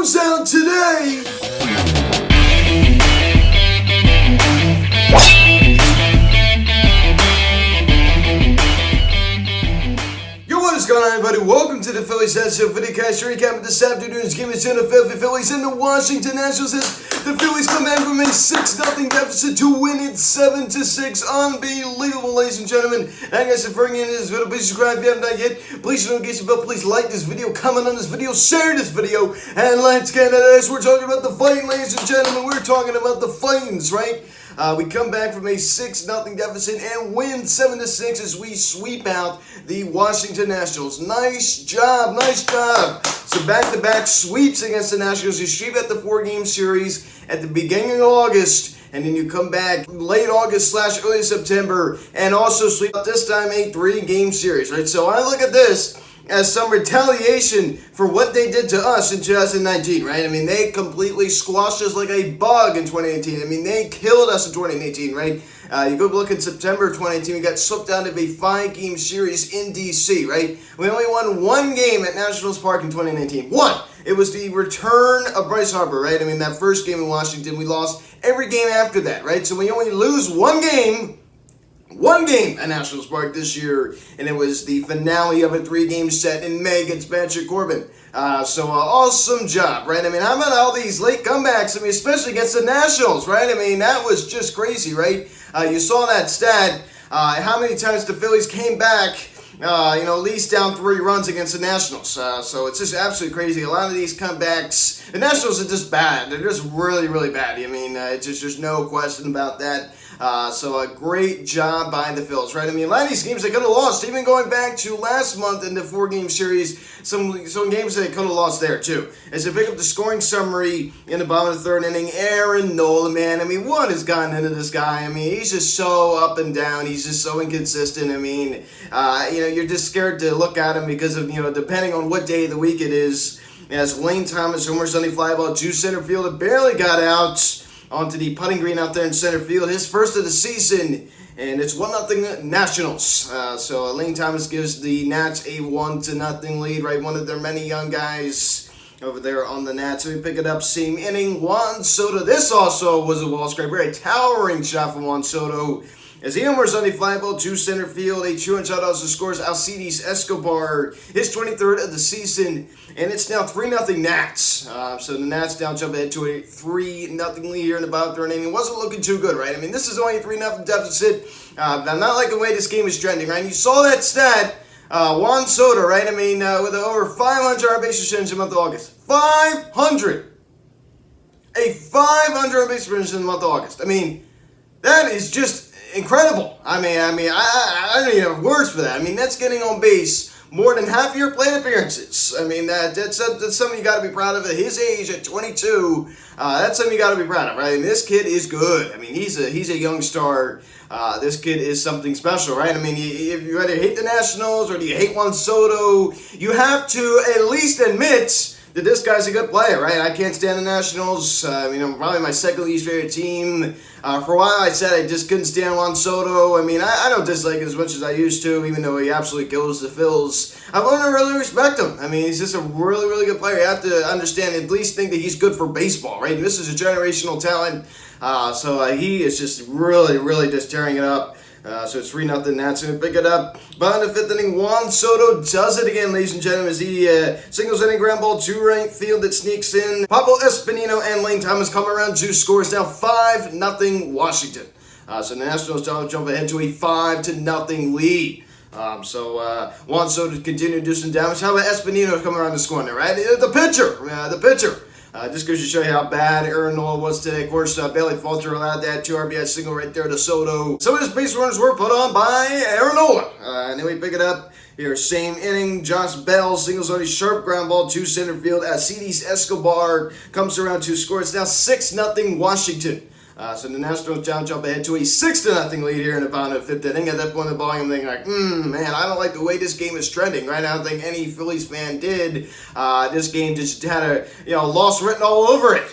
comes out today. What is going on, everybody? Welcome to the Phillies Head Show Videocast recap of this afternoon's game between the Philadelphia Phillies and the Washington Nationals. The Phillies come back from a 6-0 deficit to win it 7-6. Unbelievable, ladies and gentlemen. And guys, if you're bringing in this video, please subscribe if you haven't done yet. Please don't get your bell. Please like this video, comment on this video, share this video, and let's get into this. We're talking about the fighting, ladies and gentlemen. We're talking about the fightings, right? We come back from a 6-0 deficit and win 7-6 as we sweep out the Washington Nationals. Nice job, nice job. So back-to-back sweeps against the Nationals. You sweep at the 4-game series at the beginning of August, and then you come back late August / early September and also sweep out this time a 3-game series, right? So I look at this as some retaliation for what they did to us in 2019, right? I mean, they completely squashed us like a bug in 2018. I mean, they killed us in 2018, right? You go look in September 2018, we got swept out of a 5-game series in D.C., right? We only won 1 game at Nationals Park in 2019. 1! It was the return of Bryce Harper, right? I mean, that first game in Washington, we lost every game after that, right? So we only lose 1 game at Nationals Park this year, and it was the finale of a 3-game set in May against Patrick Corbin. Awesome job, right? I mean, how about all these late comebacks? I mean, especially against the Nationals, right? I mean, that was just crazy, right? You saw that stat, how many times the Phillies came back, at least down 3 runs against the Nationals. So it's just absolutely crazy. A lot of these comebacks, the Nationals are just bad. They're just really, really bad. I mean, there's no question about that. So a great job by the Phils, right? I mean, a lot of these games they could have lost, even going back to last month in the 4-game series, some games they could have lost there too. As I pick up the scoring summary in the bottom of the 3rd inning, Aaron Nola, man, I mean, what has gotten into this guy? I mean, he's just so up and down. He's just so inconsistent. I mean, you're just scared to look at him because of, depending on what day of the week it is. As Lane Thomas homers on the fly ball to center field, it barely got out onto the putting green out there in center field. His first of the season, and it's 1-0 Nationals. So Lane Thomas gives the Nats a 1-0 lead, right? One of their many young guys over there on the Nats. So we pick it up, same inning. Juan Soto. This also was a wall scraper, a towering shot from Juan Soto. As he homers on the fly ball to center field, a 2-run shot also scores Alcides Escobar, his 23rd of the season, and it's now 3-0 Nats. So the Nats now jump ahead to a 3-0 lead here in the bottom 3rd inning. It wasn't looking too good, right? I mean, this is only a 3-0 deficit. I'm not liking the way this game is trending, right? And you saw that stat, Juan Soto, right? I mean, with over 500 base percentage in the month of August. 500! A 500 base percentage in the month of August. I mean, that is just incredible. I mean, I don't even have words for that. I mean, that's getting on base more than half your plate appearances. I mean, that's something you got to be proud of at his age, at 22. That's something you got to be proud of, right? And this kid is good. I mean, he's a young star. This kid is something special, right? I mean, if you either hate the Nationals or do you hate Juan Soto, you have to at least admit that this guy's a good player, right? I can't stand the Nationals. Probably my second least favorite team. For a while, I said I just couldn't stand Juan Soto. I mean, I don't dislike him as much as I used to, even though he absolutely kills the Phils. I've learned to really respect him. I mean, he's just a really, really good player. You have to understand, at least think that he's good for baseball, right? And this is a generational talent. He is just really, really just tearing it up. So it's 3-0 Nats, and we pick it up. Bottom of the 5th inning, Juan Soto does it again, ladies and gentlemen, as he singles inning ground ball to right field that sneaks in. Pablo Espinino and Lane Thomas come around to score. It's now 5-0 Washington. So the Nationals jump ahead to a 5-0 lead. Juan Soto continue to do some damage. How about Espinino coming around to score there, right? The pitcher. Just goes to show you how bad Aaron Nola was today. Of course, Bailey Falter allowed that 2 RBI single right there to Soto. Some of his base runners were put on by Aaron Nola. And then we pick it up here. Same inning. Josh Bell singles on a sharp ground ball to center field. Alcides Escobar comes around to score. It's now 6-0 Washington. So the Nationals jump ahead to a 6-0 lead here in the bottom of the 5th inning. At that point in the ball game, I'm thinking like, man, I don't like the way this game is trending, right? I don't think any Phillies fan did. This game just had a loss written all over it.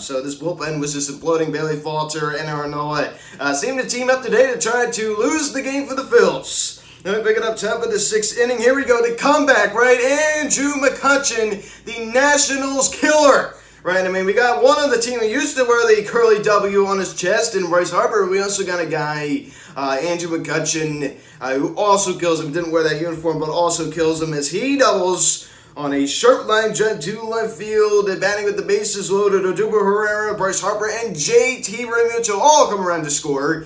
So this bullpen was just imploding. Bailey Falter and Aaron Nola seemed to team up today to try to lose the game for the Phils. Let me pick it up top of the 6th inning. Here we go. The comeback, right? Andrew McCutchen, the Nationals killer. Right, I mean, we got one of the team who used to wear the curly W on his chest in Bryce Harper. We also got a guy, Andrew McCutchen, who also kills him. Didn't wear that uniform, but also kills him as he doubles on a sharp line jet to left field, batting with the bases loaded. Odubel Herrera, Bryce Harper, and JT Realmuto all come around to score.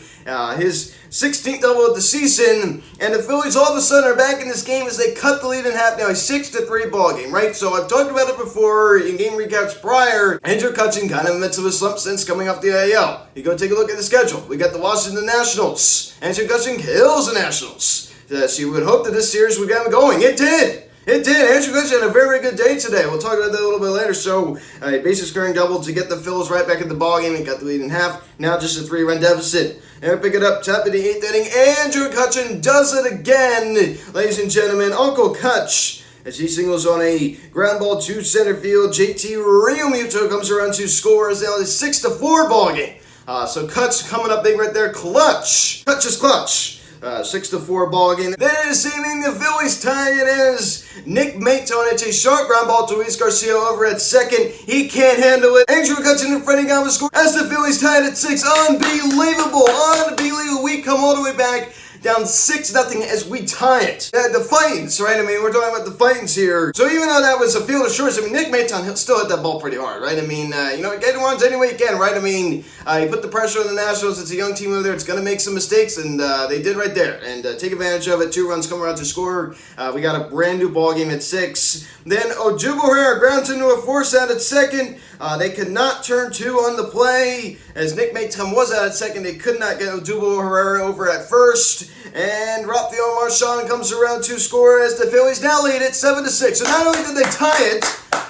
His 16th double of the season, and the Phillies all of a sudden are back in this game as they cut the lead in half. Now a 6-3 ball game, right? So I've talked about it before in game recaps prior. Andrew McCutchen kind of in the midst of a slump since coming off the AL. You go take a look at the schedule. We got the Washington Nationals. Andrew McCutchen kills the Nationals. So you would hope that this series would get him going. It did. It did. Andrew McCutchen had a very, very good day today. We'll talk about that a little bit later. So, a bases scoring double to get the Phillies right back in the ballgame and got the lead in half. Now just a 3-run deficit. And we pick it up top of the 8th inning. Andrew McCutchen does it again, ladies and gentlemen. Uncle Kutch, as he singles on a ground ball to center field. JT Realmuto comes around to score. It's now a 6-4 ballgame. So Kutch coming up big right there. Clutch. Kutch is clutch. 6-4 ball game. Then this evening, the Phillies tie it as Nick Maton hits a sharp ground ball to Luis Garcia over at second. He can't handle it. Andrew McCutchen and Freddie Galvis score as the Phillies tie it at 6. Unbelievable. Unbelievable. We come all the way back down 6-0 as we tie it. The Fightins, right? I mean, we're talking about the Fightins here. So even though that was a field of shorts, I mean, Nick Maton, he'll still hit that ball pretty hard, right? I mean, get runs any way you can, right? I mean, he put the pressure on the Nationals. It's a young team over there. It's going to make some mistakes, and they did right there. And take advantage of it. 2 runs come around to score. We got a brand new ball game at 6. Then Odubel Herrera grounds into a force out at second. They could not turn 2 on the play. As Nick Maton was out at second, they could not get Odubel Herrera over at first. And Rafael Marchand comes around to score as the Phillies now lead it 7-6. So not only did they tie it,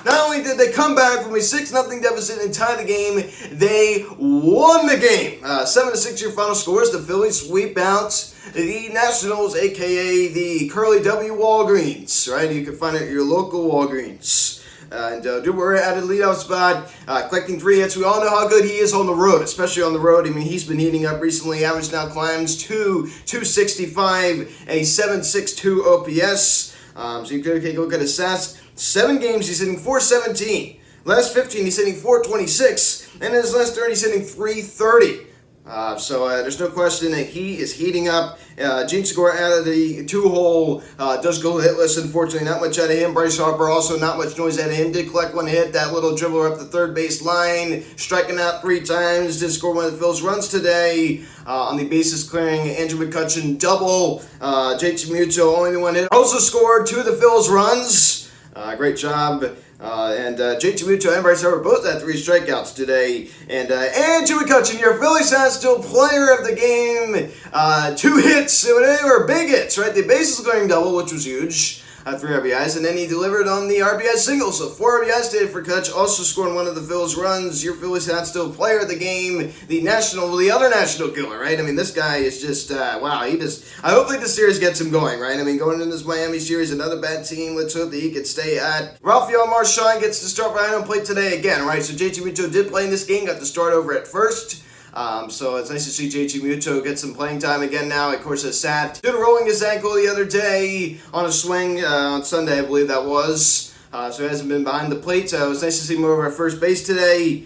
not only did they come back from a 6-0 deficit and tie the game, they won the game. 7-6 your final scores. The Phillies sweep out the Nationals, a.k.a. the Curly W Walgreens, right? You can find it at your local Walgreens. And Duber at a leadoff spot, collecting 3 hits. We all know how good he is on the road, especially on the road. I mean, he's been heating up recently. Average now climbs to 265, a 7.62 OPS. So you can take a look at his stats. 7 games, he's hitting 417. Last 15, he's hitting 426. And in his last 30, he's hitting 330. So there's no question that he is heating up. Gene Segura out of the 2-hole does go hitless. Unfortunately, not much out of him. Bryce Harper also not much noise out of him. Did collect 1 hit. That little dribbler up the third base line, striking out 3 times. Did score 1 of the Phillies runs today. On the bases clearing, Andrew McCutchen double. JT Muto only 1 hit. Also scored 2 of the Phillies runs. Great job. And JT Muto and Bryce Harper both had 3 strikeouts today. And Andrew McCutchen, your Phillies still player of the game. 2 hits, they were big hits, right? The bases clearing double, which was huge. 3 RBIs, and then he delivered on the RBI single. So 4 RBIs today for Kutch, also scoring 1 of the Phillies runs. Your Phillies still player of the game, the other national killer, right? I mean, this guy is just, wow, hopefully this series gets him going, right? I mean, going into this Miami series, another bad team. Let's hope that he could stay at. Rafael Marchand gets to start behind home plate today again, right? So JT Muto did play in this game, got to start over at first. So it's nice to see JT Muto get some playing time again now. Of course, has sat. Did rolling his ankle the other day on a swing on Sunday, I believe that was. So he hasn't been behind the plate. So it was nice to see him over at first base today.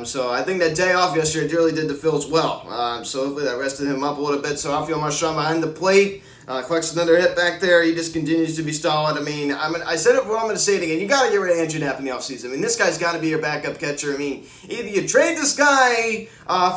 So I think that day off yesterday really did the Phils well. So hopefully that rested him up a little bit. So Rafael Marchand behind the plate. Collects another hit back there. He just continues to be solid. I said it before, I'm going to say it again. You got to get rid of Andrew Knapp in the offseason. I mean, this guy's got to be your backup catcher. I mean, either you trade this guy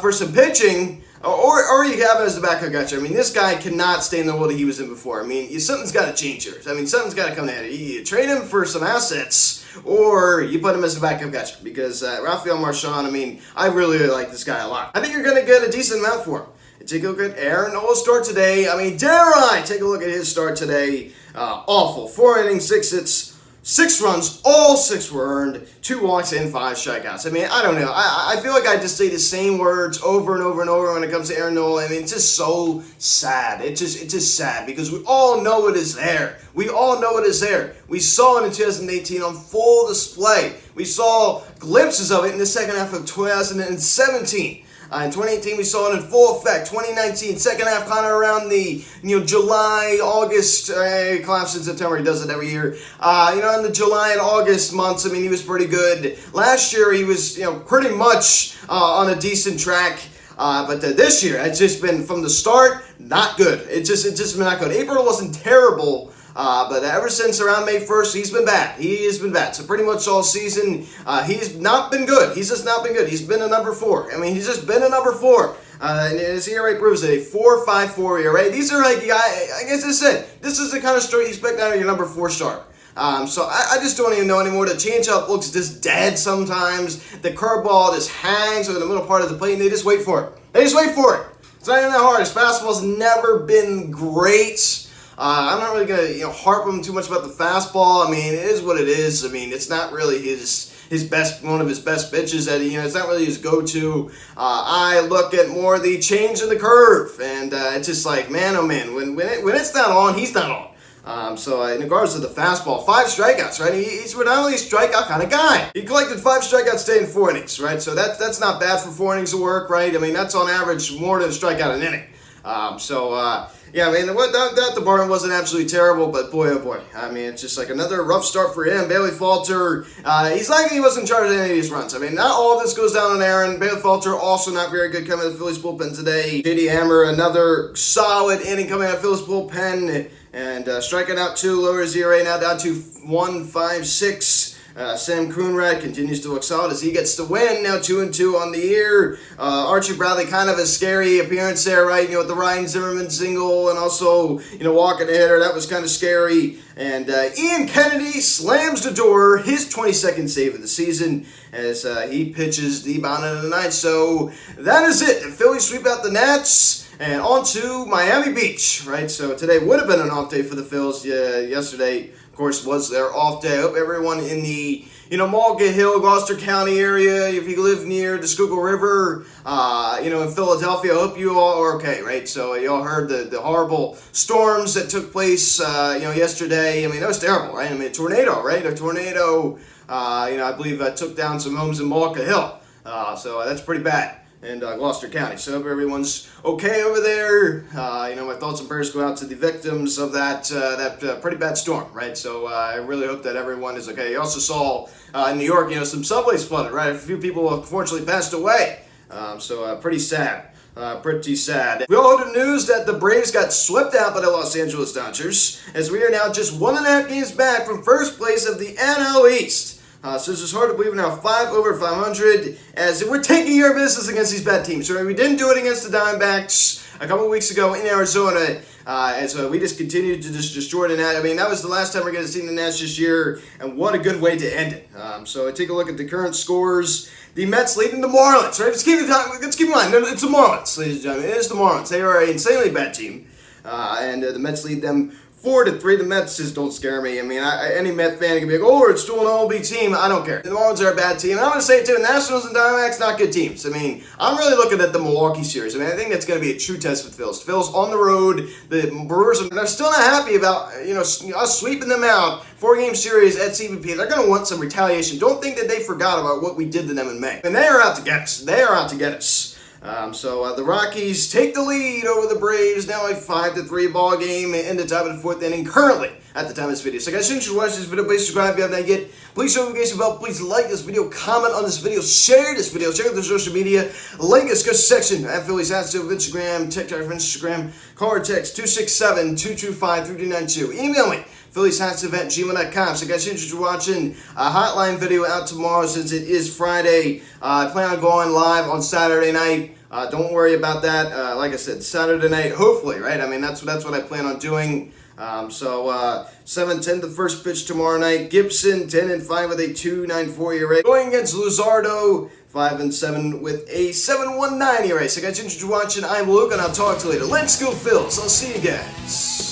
for some pitching, or you have him as the backup catcher. I mean, this guy cannot stay in the role that he was in before. I mean, something's got to change here. I mean, something's got to come at it. You trade him for some assets, or you put him as the backup catcher. Because Rafael Marchand, I mean, I really like this guy a lot. I think you're going to get a decent amount for him. Take a look at Aaron Nola's start today. I mean, dare I take a look at his start today. Awful. 4 innings, 6 hits, 6 runs. All 6 were earned. 2 walks and 5 strikeouts. I mean, I don't know. I feel like I just say the same words over and over and over when it comes to Aaron Nola. I mean, it's just so sad. It's just sad because we all know it is there. We all know it is there. We saw it in 2018 on full display. We saw glimpses of it in the second half of 2017. In 2018, we saw it in full effect. 2019, second half, kind of around the July, August, collapse in September. He does it every year. In the July and August months, I mean, he was pretty good. Last year, he was pretty much on a decent track. But this year, it's just been from the start not good. It's just been not good. April wasn't terrible. But ever since around May 1st, he's been bad. He has been bad. So pretty much all season, he's not been good. He's just not been good. He's been a number 4. I mean, he's just been a number 4. And his ERA proves it, a 4.54 ERA. These are like, I guess I said, this is the kind of start you expect out of your number 4 star. So I just don't even know anymore. The changeup looks just dead sometimes. The curveball just hangs over the middle part of the plate, and they just wait for it. They just wait for it. It's not even that hard. His fastball's never been great. I'm not really gonna harp him too much about the fastball. I mean, it is what it is. I mean, it's not really his best, one of his best pitches that it's not really his go-to. I look at more the change in the curve, and it's just like, man, oh man, when it's not on, he's not on. So in regards to the fastball, 5 strikeouts, right? He's not only a strikeout kind of guy. He collected 5 strikeouts today in 4 innings, right? So that's not bad for 4 innings of work, right? I mean, that's on average more than a strikeout an inning. Yeah, I mean, that department wasn't absolutely terrible, but boy, oh boy. I mean, it's just like another rough start for him. Bailey Falter, he's like he wasn't in charge of any of these runs. I mean, not all of this goes down on Aaron. Bailey Falter also not very good coming out of the Phillies bullpen today. J.D. Hammer, another solid inning coming out of the Phillies bullpen, and striking out 2, lower his ERA now down to 1.56. Sam Coonrad continues to look solid as he gets the win. Now 2-2 on the year. Archie Bradley, kind of a scary appearance there, right? With the Ryan Zimmerman single and also, walking the hitter. That was kind of scary. And Ian Kennedy slams the door, his 22nd save of the season as he pitches the bottom of the ninth. So that is it. The Phillies sweep out the Nats. And on to Miami Beach, right? So today would have been an off day for the Phils. Yesterday, of course, was their off day. I hope everyone in the, Malga Hill, Gloucester County area, if you live near the Schuylkill River, in Philadelphia, I hope you all are okay, right? So you all heard the horrible storms that took place, yesterday. I mean, that was terrible, right? I mean, a tornado, right? A tornado, I believe took down some homes in Malga Hill. So that's pretty bad. And Gloucester County. So hope everyone's okay over there. My thoughts and prayers go out to the victims of that pretty bad storm, right? So I really hope that everyone is okay. You also saw in New York, some subways flooded, right? A few people unfortunately passed away. So pretty sad. Pretty sad. We all heard the news that the Braves got swept out by the Los Angeles Dodgers, as we are now just 1.5 games back from first place of the NL East. So it's just hard to believe we're now 5 over 500 as we're taking care of business against these bad teams. So we didn't do it against the Diamondbacks a couple weeks ago in Arizona, and so we just continued to just destroy the Nats. I mean, that was the last time we're going to see the Nats this year, and what a good way to end it. So take a look at the current scores. The Mets leading the Marlins, right? Let's keep in mind, it's the Marlins, ladies and gentlemen. It is the Marlins. They are an insanely bad team, and the Mets lead them 4-3. The Mets just don't scare me. I mean, any Met fan can be like, oh, it's still an MLB team. I don't care. The Marlins are a bad team. And I'm going to say it too, Nationals and Diamondbacks, not good teams. I mean, I'm really looking at the Milwaukee series. I mean, I think that's going to be a true test with Phillies. Phillies on the road. The Brewers, they're still not happy about, us sweeping them out. 4-game series at CBP. They're going to want some retaliation. Don't think that they forgot about what we did to them in May. And they are out to get us. They are out to get us. So the Rockies take the lead over the Braves, now a 5-3 ball game in the top of the 4th inning currently at the time of this video. So guys, since you watched this video, please subscribe if you haven't yet. Please show notification bell. Please like this video, comment on this video, share this video, check out the social media, link us section at Phillies Hats of Instagram, TikTok for Instagram, call or text 267-225-3292. Email me. PhilliesHatsEvent@gmail.com. So guys, since you're watching a hotline video out tomorrow since it is Friday, I plan on going live on Saturday night. Don't worry about that. Like I said, Saturday night, hopefully, right? I mean, that's what I plan on doing. 7-10 the first pitch tomorrow night. Gibson 10-5 with a 2.94 ERA. Going against Luzardo 5-7 with a 7.19 ERA. So guys, since you're watching, I'm Luke, and I'll talk to you later. Let's go Phils. I'll see you guys.